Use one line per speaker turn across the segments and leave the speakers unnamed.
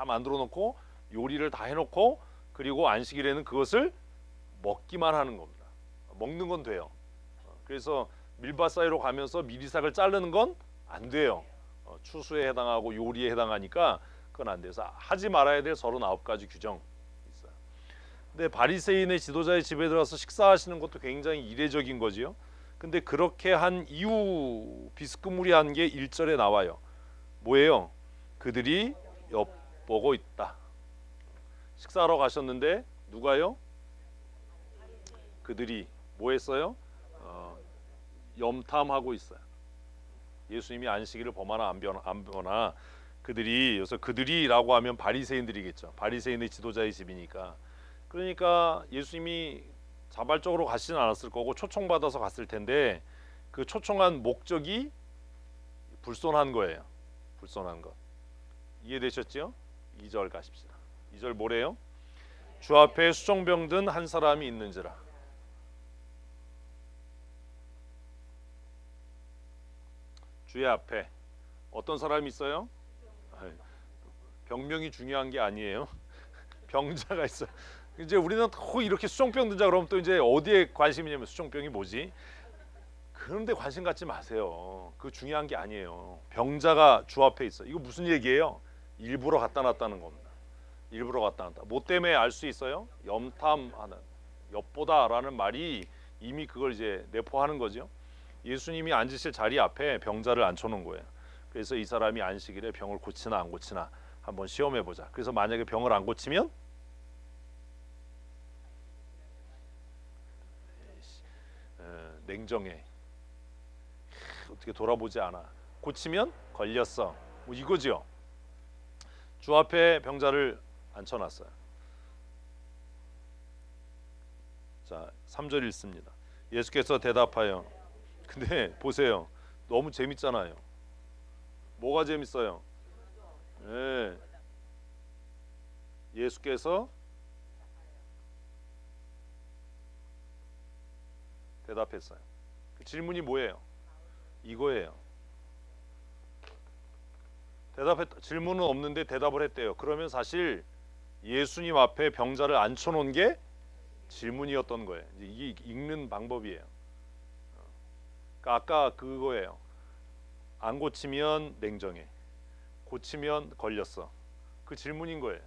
다 만들어 놓고 요리를 다 해놓고 그리고 안식일에는 그것을 먹기만 하는 겁니다. 먹는 건 돼요. 그래서 밀밭 사이로 가면서 미리삭을 자르는 건 안 돼요. 추수에 해당하고 요리에 해당하니까 그건 안 돼서 하지 말아야 될 39가지 규정 있어요. 근데 바리새인의 지도자의 집에 들어가서 식사하시는 것도 굉장히 이례적인 거지요. 근데 그렇게 한 이유 비스무리한 게 1절에 나와요. 뭐예요? 그들이 엿보고 있다. 식사하러 가셨는데 누가요? 그들이 뭐 했어요? 염탐하고 있어요. 예수님이 안식일을 범하나 안 범하나 그들이, 여기서 그들이라고 하면 바리새인들이겠죠. 바리새인의 지도자의 집이니까. 그러니까 예수님이 자발적으로 가시진 않았을 거고 초청받아서 갔을 텐데 그 초청한 목적이 불손한 거예요. 불손한 것. 이해되셨죠? 2절 가십시다. 2절 뭐래요? 주 앞에 수종병 든 한 사람이 있는지라. 주의 앞에 어떤 사람이 있어요? 병명이 중요한 게 아니에요. 병자가 있어요. 이제 우리는 또 이렇게 수종병 든자 그러면 또 이제 어디에 관심이냐면 수종병이 뭐지? 그런데 관심 갖지 마세요. 그 중요한 게 아니에요. 병자가 주 앞에 있어. 이거 무슨 얘기예요? 일부러 갖다 놨다는 겁니다. 일부러 갖다 놨다. 뭐 때문에 알 수 있어요? 염탐하는, 엿보다라는 말이 이미 그걸 이제 내포하는 거죠. 예수님이 앉으실 자리 앞에 병자를 앉혀놓은 거예요. 그래서 이 사람이 안식일에 병을 고치나 안 고치나 한번 시험해 보자. 그래서 만약에 병을 안 고치면 냉정해. 어떻게 돌아보지 않아. 고치면 걸렸어. 뭐 이거죠. 주 앞에 병자를 앉혀놨어요. 자, 3절 읽습니다. 예수께서 대답하여, 근데 보세요. 너무 재밌잖아요. 뭐가 재밌어요? 네. 예수께서 대답했어요. 그 질문이 뭐예요? 이거예요. 질문은 없는데 대답을 했대요. 그러면 사실 예수님 앞에 병자를 앉혀놓은 게 질문이었던 거예요. 이게 읽는 방법이에요. 그러니까 아까 그거예요. 안 고치면 냉정해. 고치면 걸렸어. 그 질문인 거예요.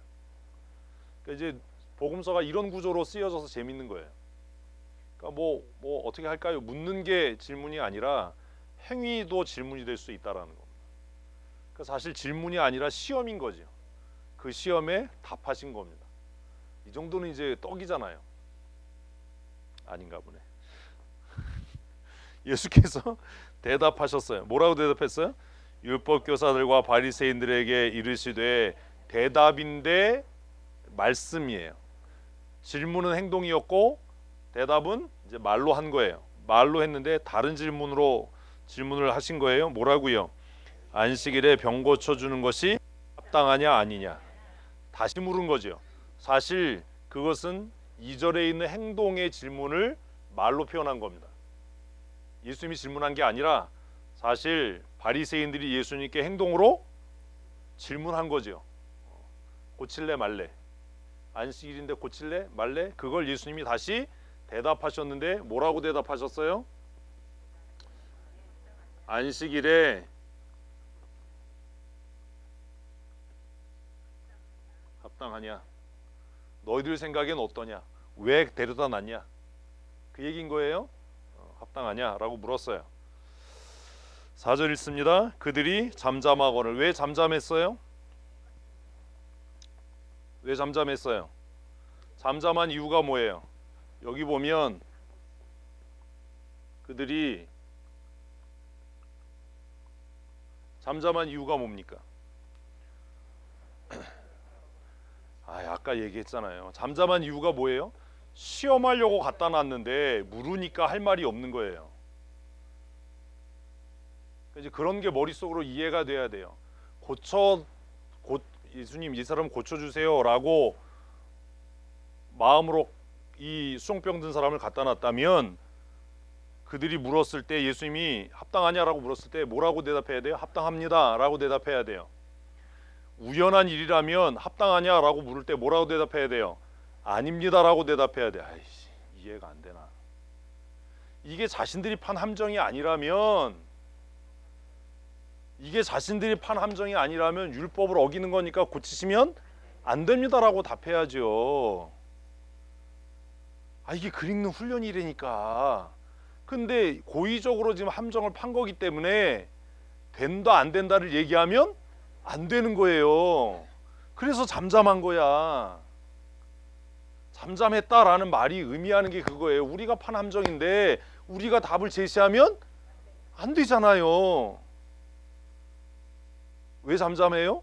그러니까 이제 복음서가 이런 구조로 쓰여져서 재밌는 거예요. 그러니까 뭐 어떻게 할까요? 묻는 게 질문이 아니라 행위도 질문이 될 수 있다라는 겁니다. 그러니까 사실 질문이 아니라 시험인 거죠. 그 시험에 답하신 겁니다. 이 정도는 이제 떡이잖아요. 아닌가 보네. 예수께서 대답하셨어요. 뭐라고 대답했어요? 율법 교사들과 바리새인들에게 이르시되, 대답인데 말씀이에요. 질문은 행동이었고 대답은 이제 말로 한 거예요. 말로 했는데 다른 질문을 하신 거예요. 뭐라고요? 안식일에 병 고쳐 주는 것이 합당하냐 아니냐. 다시 물은 거죠. 사실 그것은 2절에 있는 행동의 질문을 말로 표현한 겁니다. 예수님이 질문한 게 아니라 사실 바리새인들이 예수님께 행동으로 질문한 거죠. 고칠래 말래. 안식일인데 고칠래 말래. 그걸 예수님이 다시 대답하셨는데 뭐라고 대답하셨어요? 안식일에 합당하냐? 너희들 생각엔 어떠냐? 왜 데려다 놨냐? 그 얘기인 거예요. 합당하냐라고 물었어요. 4절 읽습니다. 그들이 잠잠하거늘. 왜 잠잠했어요? 왜 잠잠했어요? 잠잠한 이유가 뭐예요? 여기 보면 그들이 잠잠한 이유가 뭡니까? 아까 얘기했잖아요. 잠잠한 이유가 뭐예요? 시험하려고 갖다 놨는데 물으니까 할 말이 없는 거예요. 이제 그런 게 머릿속으로 이해가 돼야 돼요. 예수님 이 사람 고쳐주세요라고 마음으로 이 수종병 든 사람을 갖다 놨다면 그들이 물었을 때, 예수님이 합당하냐라고 물었을 때 뭐라고 대답해야 돼요? 합당합니다라고 대답해야 돼요. 우연한 일이라면 합당하냐라고 물을 때 뭐라고 대답해야 돼요? 아닙니다라고 대답해야 돼. 아이씨, 이해가 안 되나? 이게 자신들이 판 함정이 아니라면 율법을 어기는 거니까 고치시면 안 됩니다라고 답해야죠. 이게 글 읽는 훈련이라니까. 근데 고의적으로 지금 함정을 판 거기 때문에 된다 안 된다를 얘기하면 안 되는 거예요. 그래서 잠잠한 거야. 잠잠했다라는 말이 의미하는 게 그거예요. 우리가 판 함정인데 우리가 답을 제시하면 안 되잖아요. 왜 잠잠해요?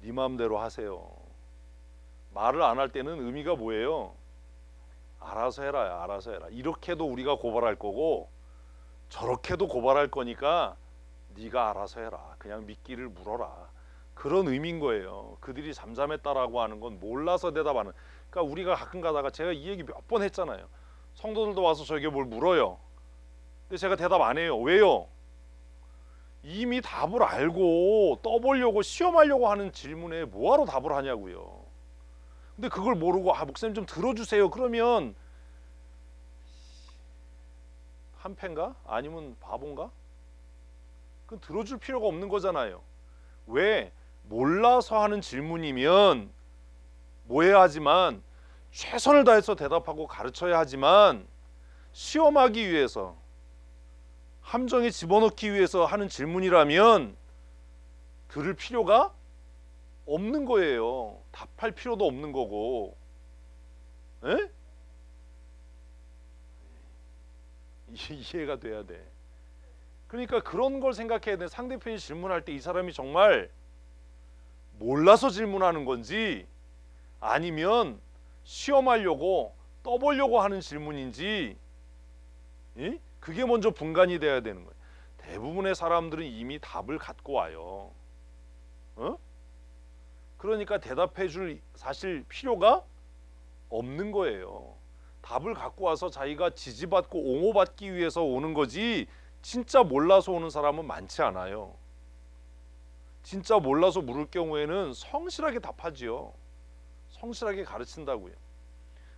네 마음대로 하세요. 말을 안 할 때는 의미가 뭐예요? 알아서 해라, 알아서 해라. 이렇게도 우리가 고발할 거고 저렇게도 고발할 거니까 네가 알아서 해라. 그냥 미끼를 물어라. 그런 의미인 거예요. 그들이 잠잠했다라고 하는 건 몰라서 대답하는. 그러니까 우리가 가끔 가다가 제가 이 얘기 몇 번 했잖아요. 성도들도 와서 저에게 뭘 물어요. 근데 제가 대답 안 해요. 왜요? 이미 답을 알고 떠보려고 시험하려고 하는 질문에 뭐하러 답을 하냐고요. 근데 그걸 모르고 목사님 좀 들어주세요. 그러면 한패인가? 아니면 바본가? 그건 들어줄 필요가 없는 거잖아요. 왜? 몰라서 하는 질문이면 뭐 해야 하지만 최선을 다해서 대답하고 가르쳐야 하지만 시험하기 위해서 함정에 집어넣기 위해서 하는 질문이라면 들을 필요가 없는 거예요. 답할 필요도 없는 거고. 에? 이해가 돼야 돼. 그러니까 그런 걸 생각해야 돼. 상대편이 질문할 때 이 사람이 정말 몰라서 질문하는 건지 아니면 시험하려고 떠보려고 하는 질문인지 그게 먼저 분간이 돼야 되는 거예요. 대부분의 사람들은 이미 답을 갖고 와요. 그러니까 대답해 줄 사실 필요가 없는 거예요. 답을 갖고 와서 자기가 지지받고 옹호받기 위해서 오는 거지 진짜 몰라서 오는 사람은 많지 않아요. 진짜 몰라서 물을 경우에는 성실하게 답하지요. 성실하게 가르친다고요.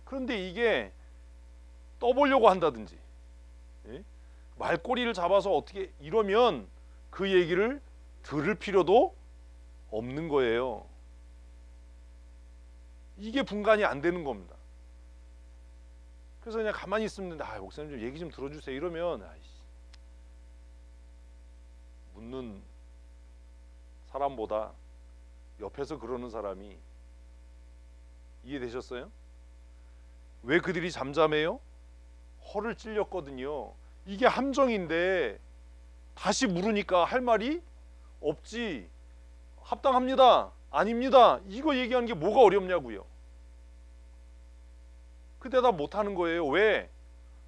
그런데 이게 떠보려고 한다든지 말꼬리를 잡아서 어떻게 이러면 그 얘기를 들을 필요도 없는 거예요. 이게 분간이 안 되는 겁니다. 그래서 그냥 가만히 있으면 목사님 좀 얘기 좀 들어주세요 이러면 묻는 사람보다 옆에서 그러는 사람이 이해되셨어요? 왜 그들이 잠잠해요? 허를 찔렸거든요. 이게 함정인데 다시 물으니까 할 말이 없지. 합당합니다. 아닙니다. 이거 얘기하는 게 뭐가 어렵냐고요. 그 대답 못하는 거예요. 왜?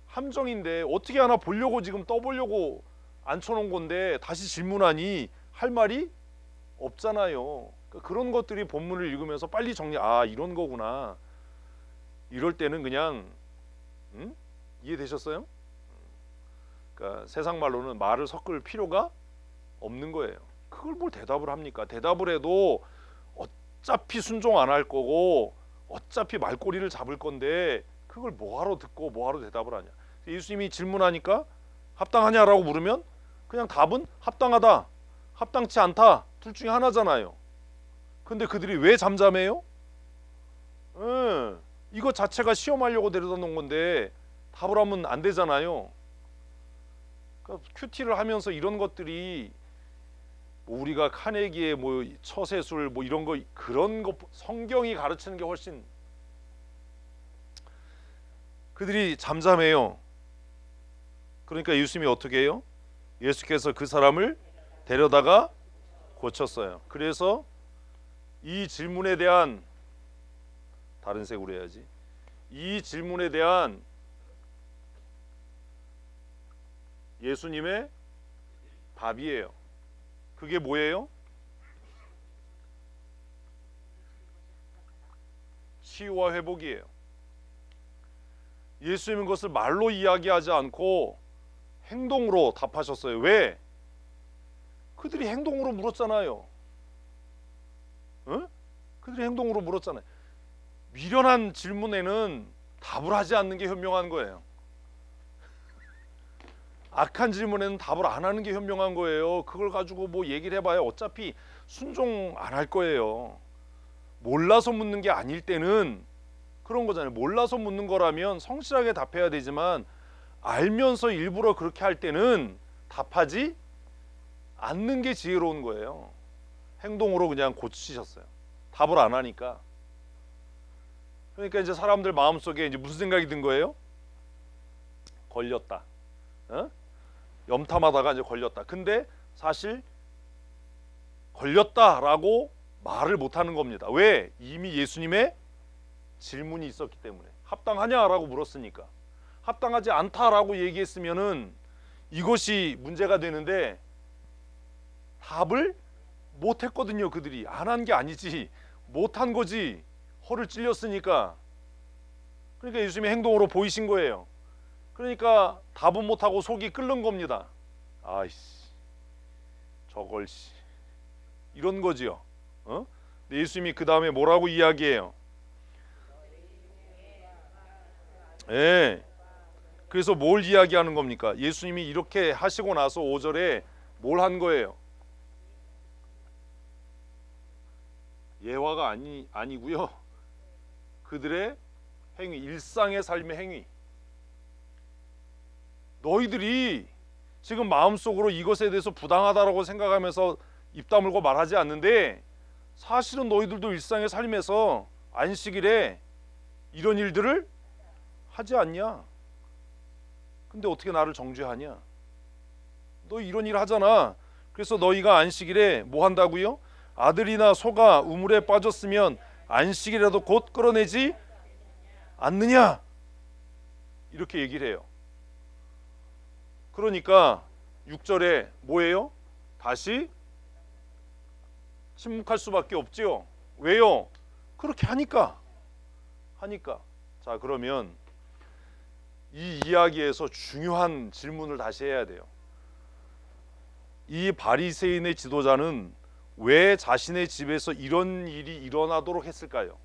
함정인데 어떻게 하나 보려고 지금 떠보려고 앉혀놓은 건데 다시 질문하니 할 말이 없잖아요. 그러니까 그런 것들이 본문을 읽으면서 빨리 정리. 이런 거구나. 이럴 때는 그냥 이해되셨어요? 그러니까 세상 말로는 말을 섞을 필요가 없는 거예요. 그걸 뭘 대답을 합니까? 대답을 해도 어차피 순종 안 할 거고 어차피 말꼬리를 잡을 건데 그걸 뭐하러 듣고 뭐하러 대답을 하냐. 예수님이 질문하니까 합당하냐라고 물으면 그냥 답은 합당하다, 합당치 않다 둘 중에 하나잖아요. 근데 그들이 왜 잠잠해요? 이거 자체가 시험하려고 데려다 놓은 건데 답을 하면 안 되잖아요. 그러니까 큐티를 하면서 이런 것들이 우리가 카네기의 처세술 이런 거 그런 거 성경이 가르치는 게 훨씬 그들이 잠잠해요. 그러니까 예수님이 어떻게 해요? 예수께서 그 사람을 데려다가 고쳤어요. 그래서 이 질문에 대한 다른 색으로 해야지. 이 질문에 대한 예수님의 답이에요. 그게 뭐예요? 치유와 회복이에요. 예수님은 그것을 말로 이야기하지 않고 행동으로 답하셨어요. 왜? 그들이 행동으로 물었잖아요. 그들의 행동으로 물었잖아요. 미련한 질문에는 답을 하지 않는 게 현명한 거예요. 악한 질문에는 답을 안 하는 게 현명한 거예요. 그걸 가지고 뭐 얘기를 해봐야 어차피 순종 안 할 거예요. 몰라서 묻는 게 아닐 때는 그런 거잖아요. 몰라서 묻는 거라면 성실하게 답해야 되지만 알면서 일부러 그렇게 할 때는 답하지 않는 게 지혜로운 거예요. 행동으로 그냥 고치셨어요. 답을 안 하니까. 그러니까 이제 사람들 마음속에 이제 무슨 생각이 든 거예요? 걸렸다. 어? 염탐하다가 이제 걸렸다. 근데 사실 걸렸다라고 말을 못 하는 겁니다. 왜? 이미 예수님의 질문이 있었기 때문에. 합당하냐라고 물었으니까. 합당하지 않다라고 얘기했으면은 이것이 문제가 되는데 답을 못 했거든요. 그들이 안 한 게 아니지. 못 한 거지. 허를 찔렸으니까. 그러니까 예수님의 행동으로 보이신 거예요. 그러니까 답은 못 하고 속이 끓는 겁니다. 아이씨. 저걸 씨. 이런 거지요. 어? 근데 예수님이 그 다음에 뭐라고 이야기해요? 예. 그래서 뭘 이야기하는 겁니까? 예수님이 이렇게 하시고 나서 5절에 뭘 한 거예요? 예화가 아니고요. 그들의 행위, 일상의 삶의 행위. 너희들이 지금 마음속으로 이것에 대해서 부당하다라고 생각하면서 입 다물고 말하지 않는데 사실은 너희들도 일상의 삶에서 안식일에 이런 일들을 하지 않냐? 근데 어떻게 나를 정죄하냐? 너 이런 일 하잖아. 그래서 너희가 안식일에 뭐 한다고요? 아들이나 소가 우물에 빠졌으면 안식일에도 곧 끌어내지 않느냐? 이렇게 얘기를 해요. 그러니까 6절에 뭐예요? 다시 침묵할 수밖에 없지요. 왜요? 그렇게 하니까. 자, 그러면 이 이야기에서 중요한 질문을 다시 해야 돼요. 이 바리새인의 지도자는 왜 자신의 집에서 이런 일이 일어나도록 했을까요?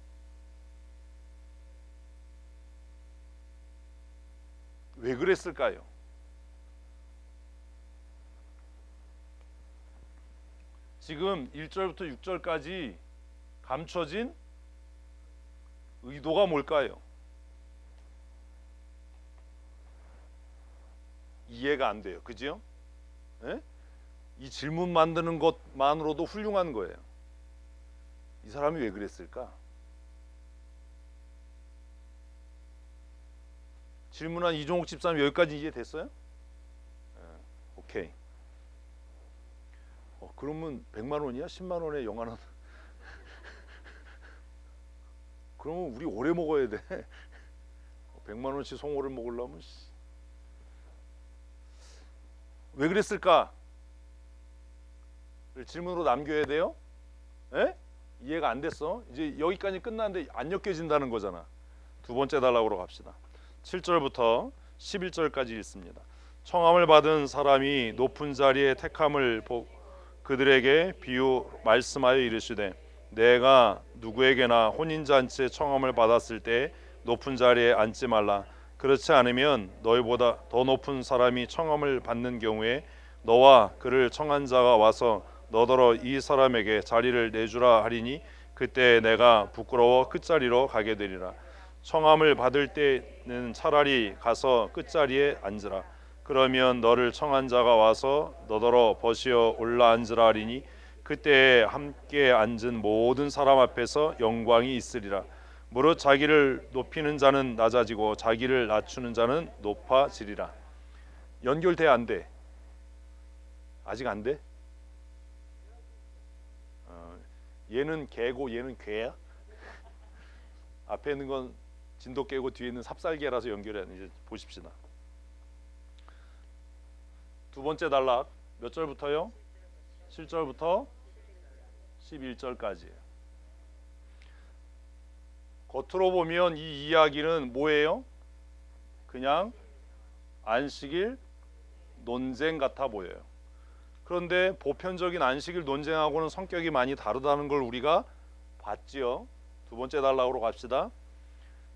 왜 그랬을까요? 지금 1절부터 6절까지 감춰진 의도가 뭘까요? 이해가 안 돼요. 그죠? 예? 이 질문 만드는 것만으로도 훌륭한 거예요. 이 사람이 왜 그랬을까? 질문한 이종욱 집사님 여기까지 이해됐어요? 오케이. 그러면 100만 원이야? 10만 원에 영화는? 그러면 우리 오래 먹어야 돼. 100만 원치 송어를 먹으려면 왜 그랬을까? 질문으로 남겨야 돼요. 에? 이해가 안 됐어. 이제 여기까지 끝났는데 안 엮여진다는 거잖아. 두 번째 달락으로 갑시다. 7절부터 11절까지 읽습니다. 청함을 받은 사람이 높은 자리에 택함을 그들에게 비유 말씀하여 이르시되 내가 누구에게나 혼인잔치에 청함을 받았을 때 높은 자리에 앉지 말라. 그렇지 않으면 너희보다 더 높은 사람이 청함을 받는 경우에 너와 그를 청한 자가 와서 너더러 이 사람에게 자리를 내주라 하리니 그때 내가 부끄러워 끝자리로 가게 되리라. 청함을 받을 때는 차라리 가서 끝자리에 앉으라. 그러면 너를 청한 자가 와서 너더러 버시어 올라 앉으라 하리니 그때 함께 앉은 모든 사람 앞에서 영광이 있으리라. 무릇 자기를 높이는 자는 낮아지고 자기를 낮추는 자는 높아지리라. 연결돼 안 돼? 아직 안 돼? 얘는 개고 얘는 괴야? 앞에 있는 건 진돗개고 뒤에 있는 삽살개라서 연결해. 이제 보십시다. 두 번째 단락 몇 절부터요? 7절부터 11절까지. 겉으로 보면 이 이야기는 뭐예요? 그냥 안식일 논쟁 같아 보여요. 그런데 보편적인 안식일 논쟁하고는 성격이 많이 다르다는 걸 우리가 받지요. 두 번째 단락으로 갑시다.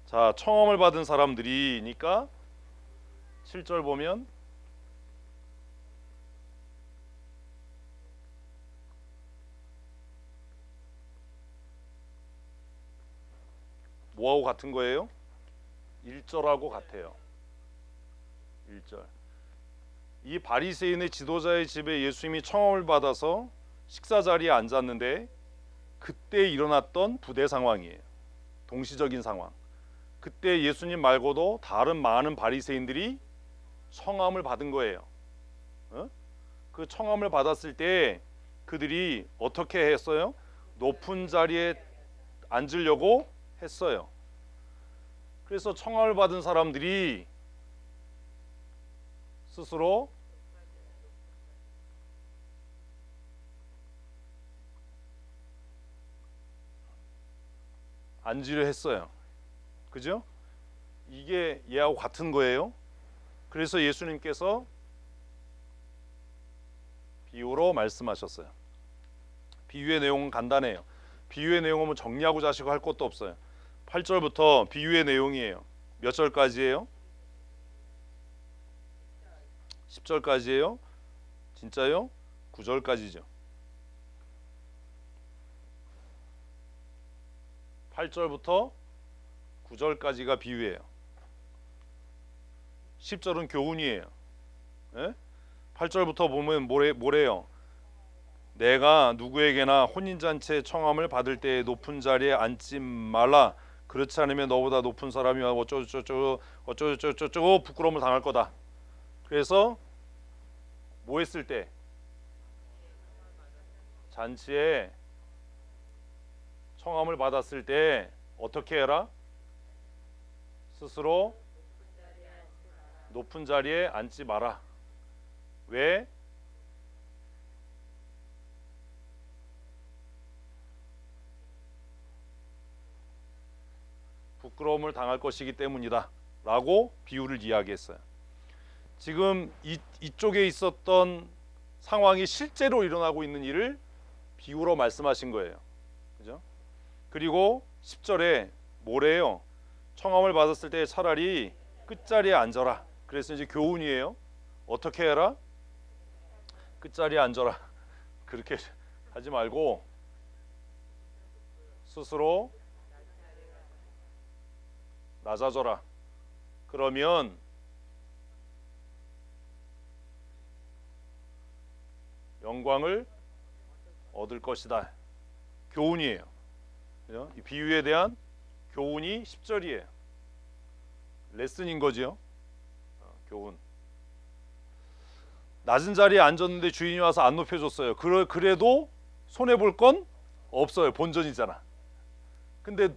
자, 청함을 받은 사람들이니까 7절 보면 뭐하고 같은 거예요? 1절하고 같아요. 1절. 이 바리새인의 지도자의 집에 예수님이 청함을 받아서 식사 자리에 앉았는데 그때 일어났던 부대 상황이에요. 동시적인 상황. 그때 예수님 말고도 다른 많은 바리새인들이 청함을 받은 거예요. 어? 그 청함을 받았을 때 그들이 어떻게 했어요? 높은 자리에 앉으려고 했어요. 그래서 청함을 받은 사람들이 스스로 앉으려 했어요. 그죠? 이게 얘하고 같은 거예요. 그래서 예수님께서 비유로 말씀하셨어요. 비유의 내용은 간단해요. 비유의 내용은 정리하고 자시고 할 것도 없어요. 8절부터 비유의 내용이에요. 몇 절까지예요? 10절까지예요? 진짜요? 9절까지죠. 8절부터 9절까지가 비유예요. 10절은 교훈이에요. 예? 8절부터 보면 뭐래요? 내가 누구에게나 혼인잔치에 청함을 받을 때에 높은 자리에 앉지 말라. 그렇지 않으면 너보다 높은 사람이 어쩌고저쩌고 부끄러움을 당할 거다. 그래서 뭐 했을 때? 잔치에 청함을 받았을 때 어떻게 해라? 스스로 높은 자리에 앉지 마라. 왜? 부끄러움을 당할 것이기 때문이다 라고 비유를 이야기했어요. 지금 이쪽에 있었던 상황이 실제로 일어나고 있는 일을 비유로 말씀하신 거예요. 그죠? 그리고 10절에 뭐래요? 청함을 받았을 때 차라리 끝자리에 앉아라. 그래서 이제 교훈이에요. 어떻게 해라? 끝자리에 앉아라. 그렇게 하지 말고 스스로 낮아져라. 그러면 영광을 얻을 것이다. 교훈이에요. 그죠? 이 비유에 대한 교훈이 10절이에요. 레슨인 거지요. 교훈. 낮은 자리에 앉았는데 주인이 와서 안 높여줬어요. 그래도 손해볼 건 없어요. 본전이잖아. 근데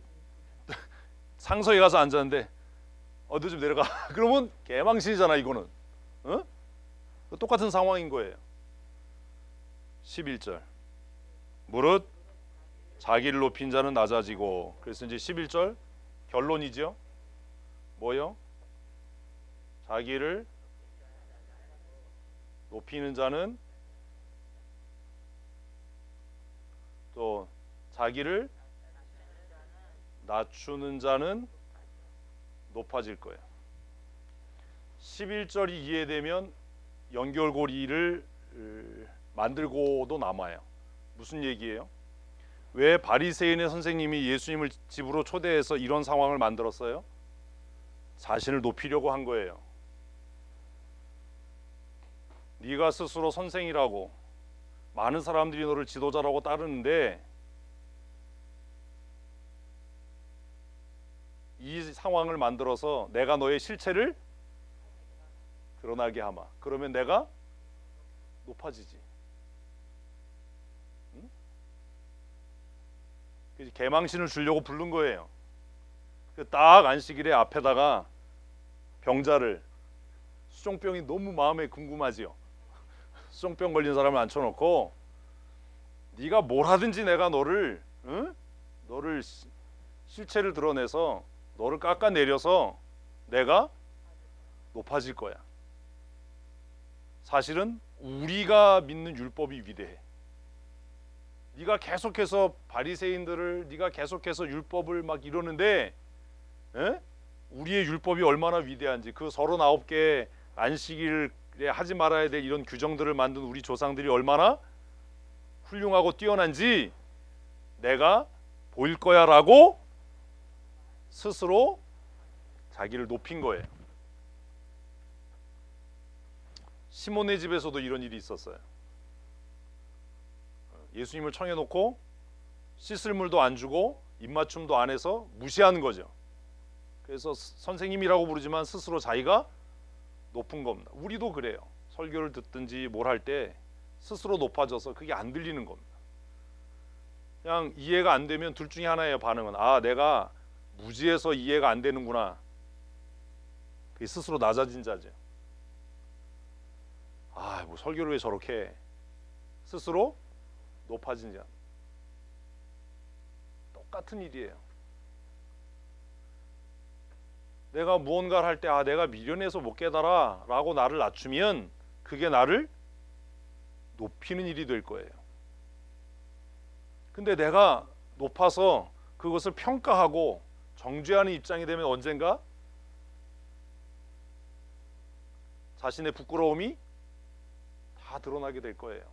상석에 가서 앉았는데 너 좀 내려가. 그러면 개망신이잖아 이거는. 어? 똑같은 상황인 거예요. 11절. 무릇 자기를 높인 자는 낮아지고. 그래서 이제 11절 결론이죠. 뭐요? 자기를 높이는 자는 또 자기를 낮추는 자는 높아질 거예요. 11절이 이해되면 연결고리를 만들고도 남아요. 무슨 얘기예요? 왜 바리새인의 선생님이 예수님을 집으로 초대해서 이런 상황을 만들었어요? 자신을 높이려고 한 거예요. 네가 스스로 선생이라고 많은 사람들이 너를 지도자라고 따르는데 이 상황을 만들어서 내가 너의 실체를 드러나게 하마. 그러면 내가 높아지지. 응? 개망신을 주려고 부른 거예요. 딱 안식일에 앞에다가 병자를, 수종병이 너무 마음에 궁금하지요. 수종병 걸린 사람을 앉혀놓고 네가 뭘 하든지 내가 너를 실체를 드러내서 너를 깎아내려서 내가 높아질 거야. 사실은 우리가 믿는 율법이 위대해. 네가 계속해서 바리새인들을, 네가 계속해서 율법을 막 이러는데, 에? 우리의 율법이 얼마나 위대한지, 그 39개 안식일에 하지 말아야 될 이런 규정들을 만든 우리 조상들이 얼마나 훌륭하고 뛰어난지 내가 보일 거야 라고 스스로 자기를 높인 거예요. 시몬의 집에서도 이런 일이 있었어요. 예수님을 청해놓고 씻을 물도 안 주고 입맞춤도 안 해서 무시하는 거죠. 그래서 선생님이라고 부르지만 스스로 자기가 높은 겁니다. 우리도 그래요. 설교를 듣든지 뭘 할 때 스스로 높아져서 그게 안 들리는 겁니다. 그냥 이해가 안 되면 둘 중에 하나예요. 반응은 아, 내가 무지해서 이해가 안 되는구나. 그게 스스로 낮아진 자죠. 아, 뭐 설교를 왜 저렇게 해? 스스로 높아진 자. 똑같은 일이에요. 내가 무언가를 할 때 아, 내가 미련해서 못 깨달아 라고 나를 낮추면 그게 나를 높이는 일이 될 거예요. 근데 내가 높아서 그것을 평가하고 정죄하는 입장이 되면 언젠가 자신의 부끄러움이 다 드러나게 될 거예요.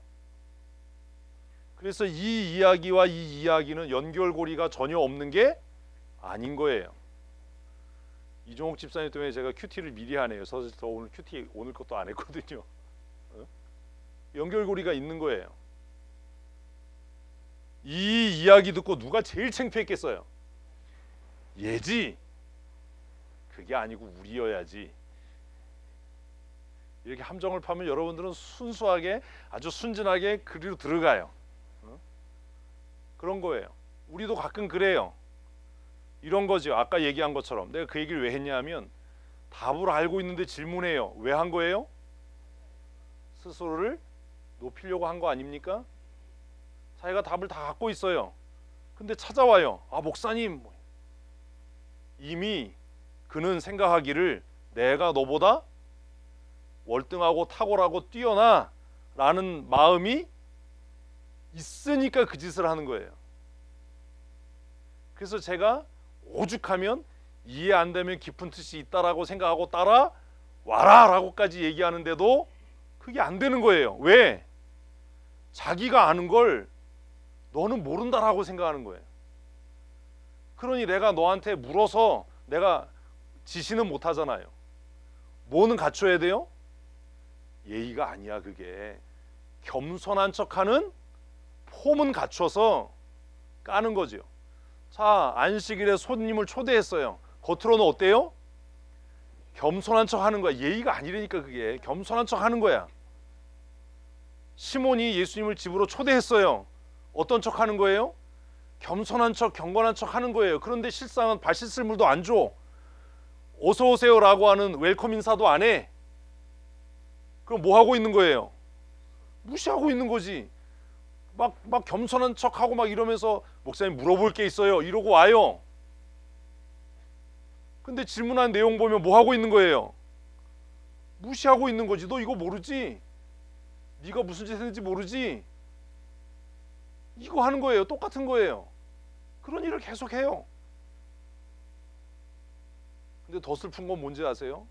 그래서 이 이야기와 이 이야기는 연결고리가 전혀 없는 게 아닌 거예요. 이종옥 집사님 때문에 제가 큐티를 미리 하네요. 저 오늘 큐티 오늘 것도 안 했거든요. 연결고리가 있는 거예요. 이 이야기 듣고 누가 제일 창피했겠어요? 얘지. 그게 아니고 우리여야지. 이렇게 함정을 파면 여러분들은 순수하게 아주 순진하게 그리로 들어가요. 그런 거예요. 우리도 가끔 그래요. 이런 거죠. 아까 얘기한 것처럼 내가 그 얘기를 왜 했냐 하면 답을 알고 있는데 질문해요. 왜 한 거예요? 스스로를 높이려고 한 거 아닙니까? 자기가 답을 다 갖고 있어요. 근데 찾아와요. 아, 목사님, 이미 그는 생각하기를 내가 너보다 월등하고 탁월하고 뛰어나 라는 마음이 있으니까 그 짓을 하는 거예요. 그래서 제가 오죽하면 이해 안 되면 깊은 뜻이 있다라고 생각하고 따라와라 라고까지 얘기하는데도 그게 안 되는 거예요. 왜? 자기가 아는 걸 너는 모른다라고 생각하는 거예요. 그러니 내가 너한테 물어서 내가 지시는 못하잖아요. 뭐는 갖춰야 돼요? 예의가 아니야. 그게 겸손한 척하는 폼은 갖춰서 까는 거죠. 자, 안식일에 손님을 초대했어요. 겉으로는 어때요? 겸손한 척 하는 거야. 예의가 아니라니까. 그게 겸손한 척 하는 거야. 시몬이 예수님을 집으로 초대했어요. 어떤 척 하는 거예요? 겸손한 척, 경건한 척 하는 거예요. 그런데 실상은 발 씻을 물도 안 줘. 어서 오세요 라고 하는 웰컴 인사도 안 해. 그럼 뭐 하고 있는 거예요? 무시하고 있는 거지. 막 겸손한 척하고 막 이러면서 목사님 물어볼 게 있어요 이러고 와요. 근데 질문한 내용 보면 뭐 하고 있는 거예요? 무시하고 있는 거지. 너 이거 모르지? 네가 무슨 짓 했는지 모르지? 이거 하는 거예요. 똑같은 거예요. 그런 일을 계속 해요. 근데 더 슬픈 건 뭔지 아세요?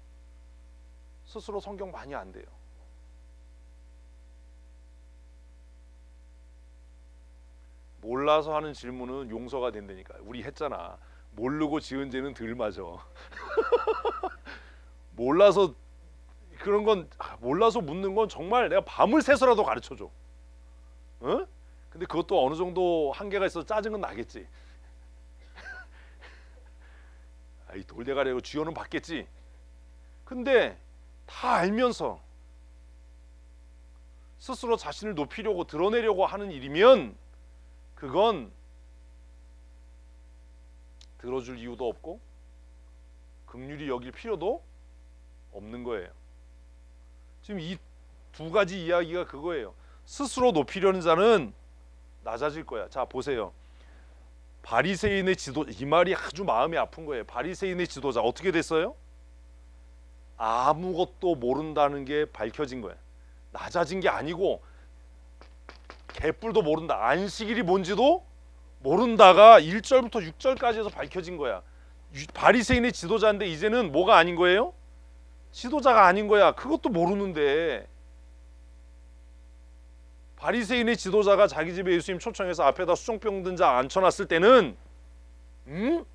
스스로 성경 많이 안 돼요. 몰라서 하는 질문은 용서가 된다니까요. 우리 했잖아. 모르고 지은 죄는 덜 맞아. 몰라서 그런 건 몰라서 묻는 건 정말 내가 밤을 새서라도 가르쳐줘. 어? 근데 그것도 어느 정도 한계가 있어서 짜증은 나겠지. 아이 돌대가리고 쥐어는 받겠지. 근데 다 알면서 스스로 자신을 높이려고 드러내려고 하는 일이면 그건 들어줄 이유도 없고 긍휼히 여길 필요도 없는 거예요. 지금 이 두 가지 이야기가 그거예요. 스스로 높이려는 자는 낮아질 거야. 자, 보세요. 바리새인의 지도, 이 말이 아주 마음이 아픈 거예요. 바리새인의 지도자 어떻게 됐어요? 아무것도 모른다는 게 밝혀진 거예요. 낮아진 게 아니고 개뿔도 모른다. 안식일이 뭔지도 모른다가 1절부터 6절까지에서 밝혀진 거야. 바리새인의 지도자인데 이제는 뭐가 아닌 거예요? 지도자가 아닌 거야. 그것도 모르는데. 바리새인의 지도자가 자기 집에 예수님 초청해서 앞에다 수종병 든 자 앉혀놨을 때는 응?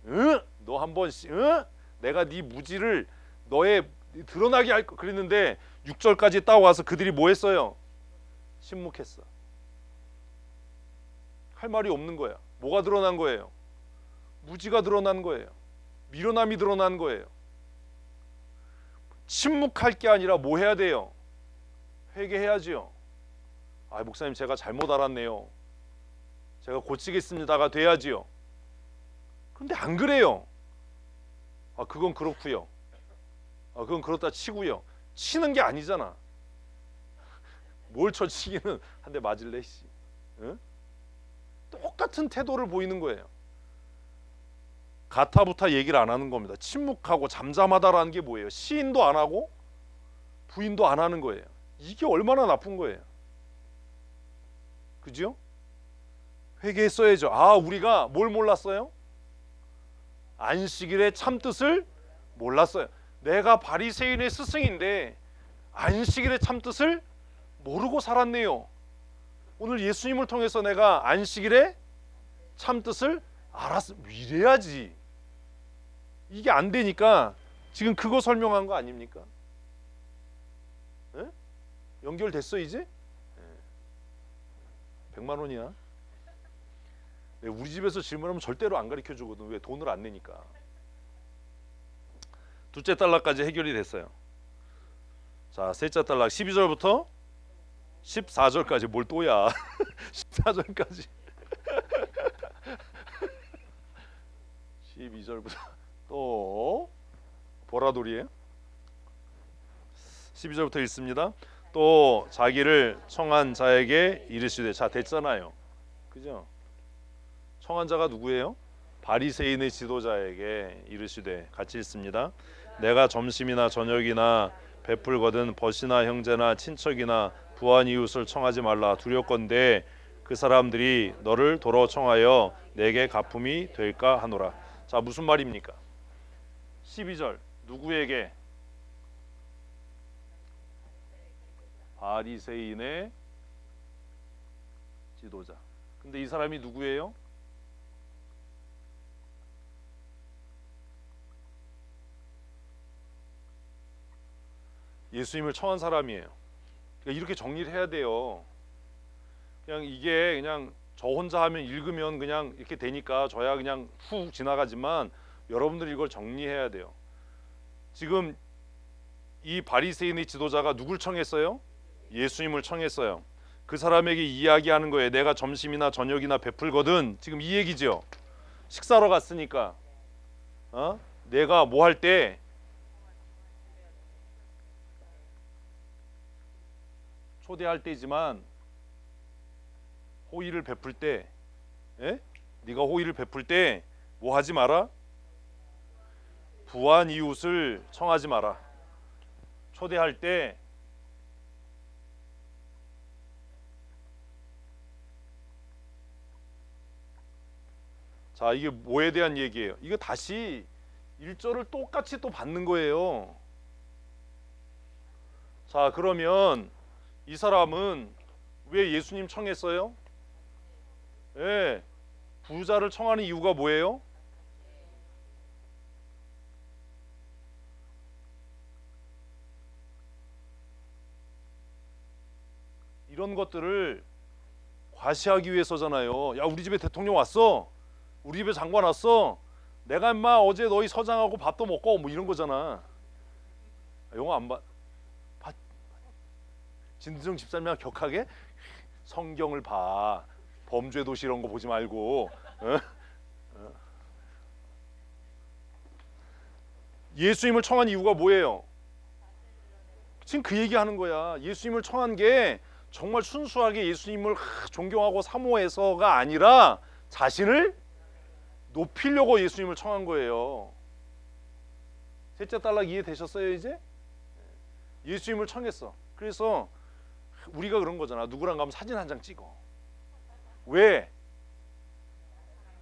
응? 너 한번 응? 내가 네 무지를 너의 드러나게 할 거 그랬는데 6절까지 딱 와서 그들이 뭐 했어요? 침묵했어. 할 말이 없는 거야. 뭐가 드러난 거예요? 무지가 드러난 거예요. 미련함이 드러난 거예요. 침묵할 게 아니라 뭐 해야 돼요? 회개해야지요. 아, 목사님 제가 잘못 알았네요. 제가 고치겠습니다가 돼야지요. 그런데 안 그래요. 아, 그건 그렇고요. 아, 그건 그렇다 치고요. 치는 게 아니잖아. 뭘 쳐치기는 한 대 맞을래 씨. 응? 똑같은 태도를 보이는 거예요. 가타부타 얘기를 안 하는 겁니다. 침묵하고 잠잠하다라는 게 뭐예요? 시인도 안 하고 부인도 안 하는 거예요. 이게 얼마나 나쁜 거예요. 그죠? 회개했어야죠. 아, 우리가 뭘 몰랐어요? 안식일의 참뜻을 몰랐어요. 내가 바리새인의 스승인데 안식일의 참뜻을 모르고 살았네요. 오늘 예수님을 통해서 내가 안식일의 참뜻을 알았어. 이래야지. 이게 안 되니까 지금 그거 설명한 거 아닙니까? 에? 연결됐어 이제? 100만 원이야. 우리 집에서 질문하면 절대로 안 가르쳐 주거든. 왜? 돈을 안 내니까. 둘째 단락까지 해결이 됐어요. 자, 셋째 단락 12절부터 14절까지 뭘 또야? 14절까지 12절부터 또 보라돌이에요. 12절부터 읽습니다. 또 자기를 청한 자에게 이르시되. 자, 됐잖아요. 그죠? 청한 자가 누구예요? 바리새인의 지도자에게 이르시되. 같이 읽습니다. 내가 점심이나 저녁이나 베풀거든 벗이나 형제나 친척이나 부한 이웃을 청하지 말라. 두렵건대 그 사람들이 너를 도로 청하여 내게 가품이 될까 하노라. 자, 무슨 말입니까? 12절 누구에게? 바리새인의 지도자. 근데 이 사람이 누구예요? 예수님을 청한 사람이에요. 그러니까 이렇게 정리를 해야 돼요. 그냥 이게 그냥 저 혼자 하면 읽으면 그냥 이렇게 되니까 저야 그냥 훅 지나가지만 여러분들이 이걸 정리해야 돼요. 지금 이 바리새인의 지도자가 누굴 청했어요? 예수님을 청했어요. 그 사람에게 이야기하는 거예요. 내가 점심이나 저녁이나 베풀거든. 지금 이 얘기죠. 식사로 갔으니까 내가 뭐 할 때 초대할 때지만 호의를 베풀 때, 네가 호의를 베풀 때 뭐 하지 마라? 부한 이웃을 청하지 마라. 초대할 때 자, 이게 뭐에 대한 얘기예요? 이거 다시 1절을 똑같이 또 받는 거예요. 자, 그러면 이 사람은 왜 예수님 청했어요? 예, 부자를 청하는 이유가 뭐예요? 이런 것들을 과시하기 위해서잖아요. 야, 우리 집에 대통령 왔어. 우리 집에 장관 왔어. 내가 인마 어제 너희 서장하고 밥도 먹고 뭐 이런 거잖아. 영화 안 봐? 진두정 집사님이랑 격하게 성경을 봐. 범죄 도시 이런 거 보지 말고. 예수님을 청한 이유가 뭐예요? 지금 그 얘기하는 거야. 예수님을 청한 게 정말 순수하게 예수님을 존경하고 사모해서가 아니라 자신을 높이려고 예수님을 청한 거예요. 셋째 단락 이해되셨어요 이제? 예수님을 청했어. 그래서 우리가 그런 거잖아. 누구랑 가면 사진 한 장 찍어. 왜?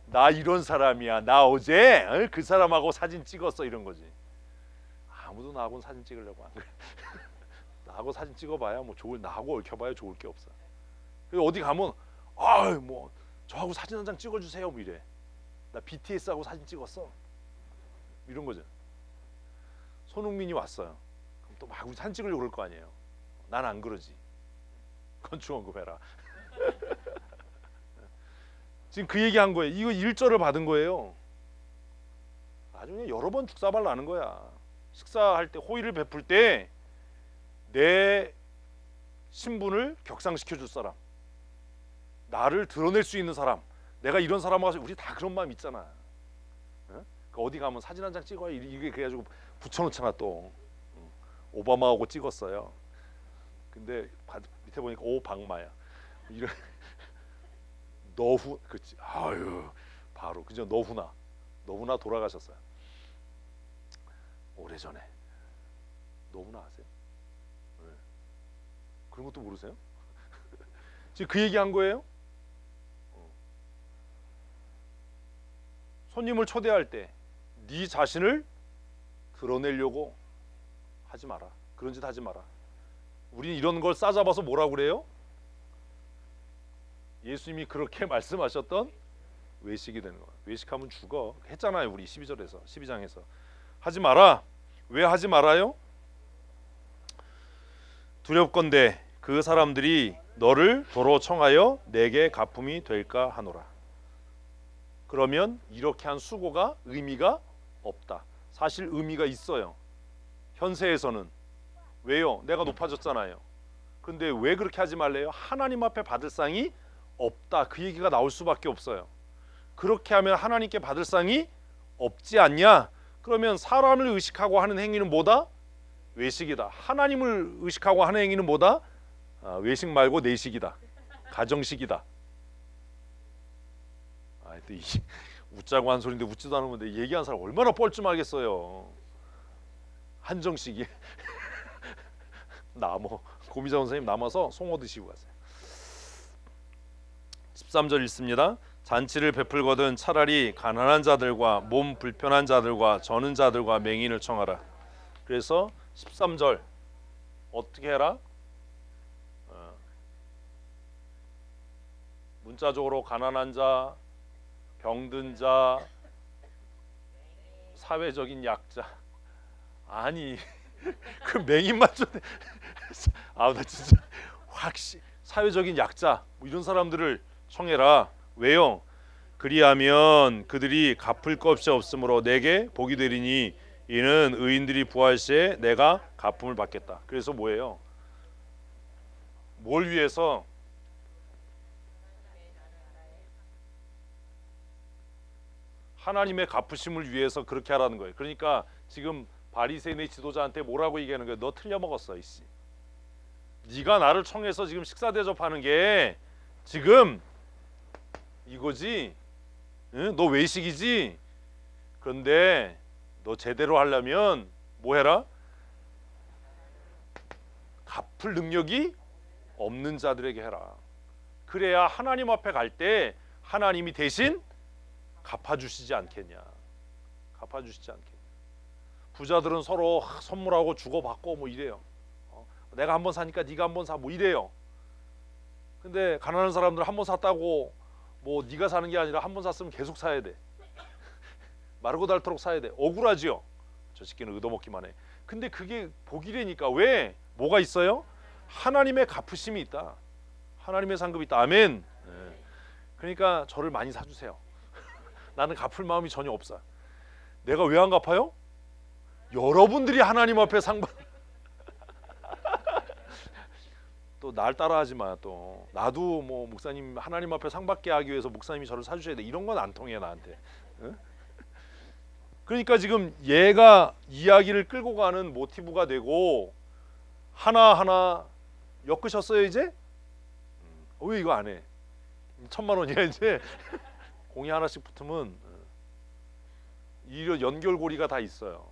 나 이런 사람이야. 나 어제 그 사람하고 사진 찍었어. 이런 거지. 아무도 나하고는 사진 찍으려고 안 그래. 나하고 사진 찍어봐야 뭐 나하고 얽혀봐야 좋을 게 없어. 그래서 어디 가면 뭐 저하고 사진 한 장 찍어주세요. 뭐 이래. 나 BTS하고 사진 찍었어. 이런 거죠. 손흥민이 왔어요. 그럼 또 막 우리 사진 찍으려고 그럴 거 아니에요. 난 안 그러지. 건축 언급해라. 지금 그 얘기한 거예요. 이거 1절을 받은 거예요. 나중에 여러 번 죽사발 나는 거야. 식사할 때 호의를 베풀 때 내 신분을 격상시켜 줄 사람, 나를 드러낼 수 있는 사람, 내가 이런 사람하고 우리 다 그런 마음 있잖아. 어? 어디 가면 사진 한 장 찍어야 이게 그래가지고 붙여놓잖아 또. 오바마하고 찍었어요. 근데 밑에 보니까 오박마야. 이런 너후 그치. 아유 바로 그죠. 너후나 돌아가셨어요. 오래전에. 너후나 아세요? 네. 그런 것도 모르세요? 지금 그 얘기한 거예요. 손님을 초대할 때 네 자신을 드러내려고 하지 마라. 그런 짓 하지 마라. 우리는 이런 걸 싸잡아서 뭐라고 그래요? 예수님이 그렇게 말씀하셨던 외식이 되는 거야. 외식하면 죽어. 했잖아요. 우리 12장에서. 하지 마라. 왜 하지 말아요? 두렵건대 그 사람들이 너를 도로 청하여 내게 가품이 될까 하노라. 그러면 이렇게 한 수고가 의미가 없다. 사실 의미가 있어요. 현세에서는. 왜요? 내가 높아졌잖아요. 근데 왜 그렇게 하지 말래요? 하나님 앞에 받을 상이 없다. 그 얘기가 나올 수밖에 없어요. 그렇게 하면 하나님께 받을 상이 없지 않냐? 그러면 사람을 의식하고 하는 행위는 뭐다? 외식이다. 하나님을 의식하고 하는 행위는 뭐다? 외식 말고 내식이다. 가정식이다. 또 웃자고 한 소리인데 웃지도 않으면 얘기한 사람 얼마나 뻘쭘하겠어요. 한정식이 고미자 선생님 남아서 송어 드시고 가세요. 13절 읽습니다. 잔치를 베풀거든 차라리 가난한 자들과 몸 불편한 자들과 저는 자들과 맹인을 청하라. 그래서 13절 어떻게 해라? 문자적으로 가난한 자, 병든 자, 사회적인 약자. 아니 그 맹인만 좀 나 진짜 사회적인 약자 뭐 이런 사람들을 청해라. 왜요? 그리하면 그들이 갚을 것 없이 없으므로 내게 복이 되리니 이는 의인들이 부활 시에 내가 갚음을 받겠다. 그래서 뭐예요? 뭘 위해서? 하나님의 갚으심을 위해서 그렇게 하라는 거예요. 그러니까 지금 바리새인의 지도자한테 뭐라고 얘기하는 거예요? 너 틀려먹었어 이씨. 네가 나를 청해서 지금 식사 대접하는 게 지금 이거지. 응? 너 외식이지. 그런데 너 제대로 하려면 뭐 해라? 갚을 능력이 없는 자들에게 해라. 그래야 하나님 앞에 갈 때 하나님이 대신 갚아주시지 않겠냐. 갚아주시지 않겠냐. 부자들은 서로 선물하고 주고받고 뭐 이래요. 내가 한번 사니까 네가 한번 사 뭐 이래요. 근데 가난한 사람들 한번 샀다고 뭐 네가 사는 게 아니라 한번 샀으면 계속 사야 돼. 마르고 닳도록 사야 돼. 억울하지요. 저 새끼는 얻어먹기만 해. 근데 그게 복이래니까. 왜? 뭐가 있어요? 하나님의 갚으심이 있다. 하나님의 상급이 있다. 아멘. 네. 그러니까 저를 많이 사주세요. 나는 갚을 마음이 전혀 없어. 내가 왜 안 갚아요? 여러분들이 하나님 앞에 상받 또 날 따라하지 마. 또 나도 뭐 목사님 하나님 앞에 상받게 하기 위해서 목사님이 저를 사주셔야 돼. 이런 건 안 통해 나한테. 응? 그러니까 지금 얘가 이야기를 끌고 가는 모티브가 되고 하나하나 엮으셨어요 이제? 왜 이거 안 해? 1,000만 원이야 이제. 공이 하나씩 붙으면 이런 연결고리가 다 있어요.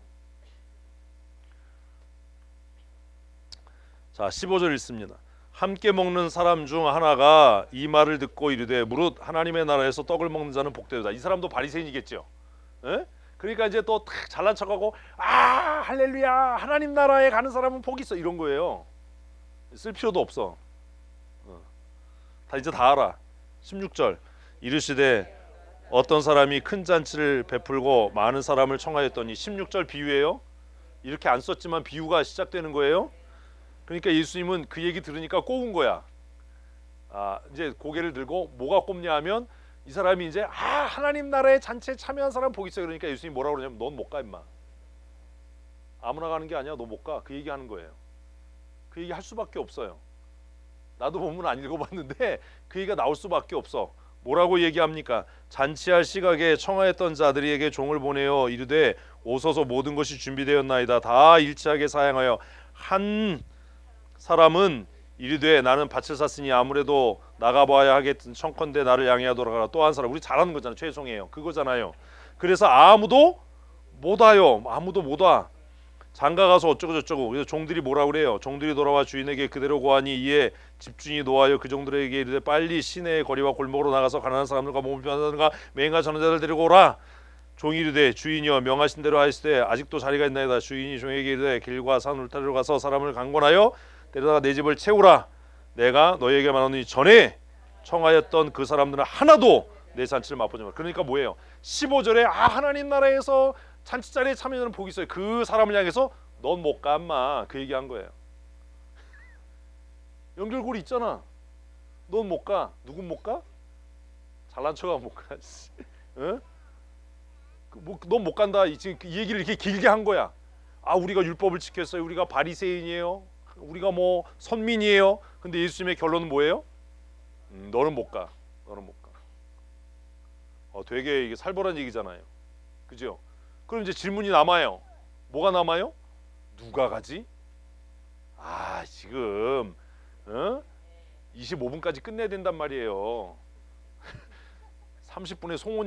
자 15절 읽습니다. 함께 먹는 사람 중 하나가 이 말을 듣고 이르되 무릇 하나님의 나라에서 떡을 먹는 자는 복되도다. 이 사람도 바리새인이겠죠. 에? 그러니까 이제 또 탁 잘난 척하고 할렐루야 하나님 나라에 가는 사람은 복이 있어 이런 거예요. 쓸 필요도 없어. 다 이제 다 알아. 16절 이르시되 어떤 사람이 큰 잔치를 베풀고 많은 사람을 청하였더니 16절 비유예요. 이렇게 안 썼지만 비유가 시작되는 거예요. 그러니까 예수님은 그 얘기 들으니까 꼬운 거야. 이제 고개를 들고 뭐가 꼽냐 하면 이 사람이 이제 하나님 나라의 잔치에 참여한 사람 복이 있어. 그러니까 예수님이 뭐라고 그러냐면 넌 못 가 임마. 아무나 가는 게 아니야. 너 못 가. 그 얘기 하는 거예요. 그 얘기 할 수밖에 없어요. 나도 본문 안 읽어봤는데 그 얘기가 나올 수밖에 없어. 뭐라고 얘기합니까? 잔치할 시각에 청하였던 자들에게 종을 보내어 이르되 오소서 모든 것이 준비되었나이다. 다 일치하게 사양하여 한 사람은 이르되 나는 밭을 샀으니 아무래도 나가봐야 하겠든 청컨대 나를 양해하도록 하라. 또 한 사람 우리 잘하는 거잖아요. 최송이에요. 그거잖아요. 그래서 아무도 못 와요. 아무도 못 와. 장가 가서 어쩌고 저쩌고. 그래서 종들이 뭐라 그래요? 종들이 돌아와 주인에게 그대로 고하니 이에 집주인이 노하여 그 종들에게 이르되 빨리 시내의 거리와 골목으로 나가서 가난한 사람들과 몸을 편하다든가 맹인과 전는 자를 데리고 오라. 종이 이르되 주인이여 명하신 대로 하시되 아직도 자리가 있나이다. 주인이 종에게 이르되 길과 산 울타리로 가서 사람을 강권하여 데려다가 내 집을 채우라. 내가 너희에게 말하노니 전에 청하였던 그 사람들은 하나도 내 잔치를 맛보지 마. 그러니까 뭐예요? 15절에 하나님 나라에서 잔치 자리에 참여하는 복이 있어요. 그 사람을 향해서 넌 못 가 인마 그 얘기한 거예요. 연결고리 있잖아. 넌 못 가. 누군 못 가? 잘난 척하면 못 가. 응? 넌 못 간다. 지금 이 얘기를 이렇게 길게 한 거야. 우리가 율법을 지켰어요. 우리가 바리새인이에요. 우리가 뭐 선민이에요. 근데 예수님의 결론은 뭐예요? 너는 못 가. 너는 못 가. 되게 이게 살벌한 얘기잖아요. 그죠? 그럼 이제 질문이 남아요. 뭐가 남아요? 누가 가지? 지금 25분까지 끝내야 된단 말이에요. 30분에 송원